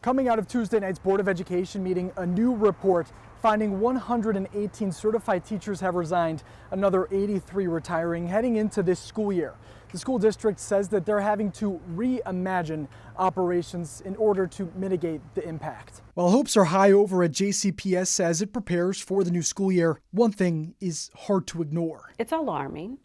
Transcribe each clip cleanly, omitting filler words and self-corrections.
Coming out of Tuesday night's Board of Education meeting, a new report finding 118 certified teachers have resigned, another 83 retiring heading into this school year. The school district says that they're having to reimagine operations in order to mitigate the impact. While hopes are high over at JCPS as it prepares for the new school year, one thing is hard to ignore. It's alarming.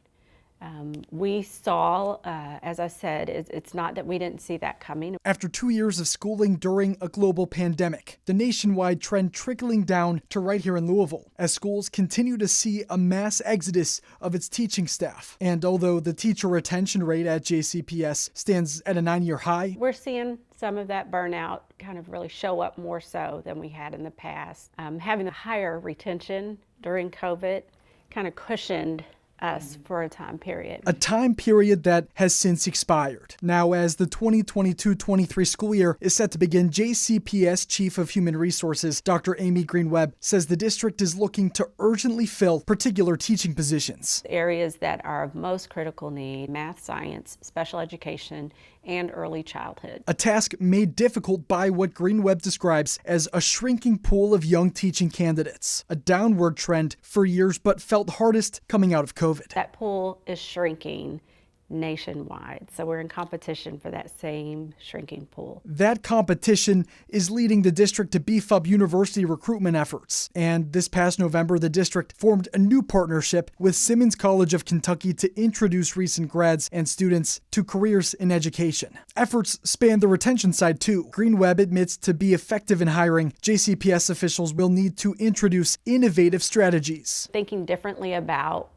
We saw, as I said, it's not that we didn't see that coming. After 2 years of schooling during a global pandemic, the nationwide trend trickling down to right here in Louisville, as schools continue to see a mass exodus of its teaching staff. And although the teacher retention rate at JCPS stands at a 9-year high, we're seeing some of that burnout kind of really show up more so than we had in the past. Having a higher retention during COVID kind of cushioned us for a time period. A time period that has since expired. Now, as the 2022-23 school year is set to begin, JCPS Chief of Human Resources, Dr. Amy Green-Webb, says the district is looking to urgently fill particular teaching positions. Areas that are of most critical need: math, science, special education, and early childhood. A task made difficult by what Green-Webb describes as a shrinking pool of young teaching candidates. A downward trend for years, but felt hardest coming out of COVID. That pool is shrinking nationwide, so we're in competition for that same shrinking pool. That competition is leading the district to beef up university recruitment efforts. And this past November, the district formed a new partnership with Simmons College of Kentucky to introduce recent grads and students to careers in education. Efforts span the retention side too. Green-Webb admits to be effective in hiring, JCPS officials will need to introduce innovative strategies. Thinking differently about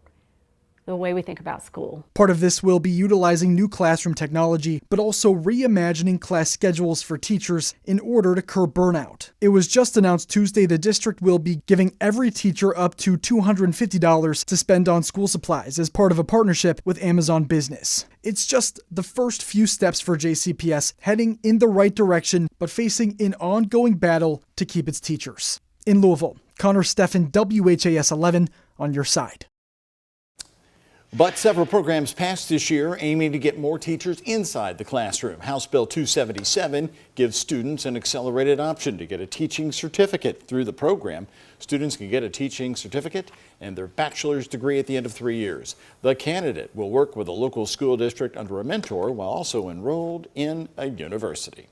the way we think about school. Part of this will be utilizing new classroom technology, but also reimagining class schedules for teachers in order to curb burnout. It was just announced Tuesday the district will be giving every teacher up to $250 to spend on school supplies as part of a partnership with Amazon Business. It's just the first few steps for JCPS, heading in the right direction, but facing an ongoing battle to keep its teachers. In Louisville, Connor Steffen, WHAS 11, on your side. But several programs passed this year aiming to get more teachers inside the classroom. House Bill 277 gives students an accelerated option to get a teaching certificate. Through the program, students can get a teaching certificate and their bachelor's degree at the end of 3 years. The candidate will work with a local school district under a mentor while also enrolled in a university.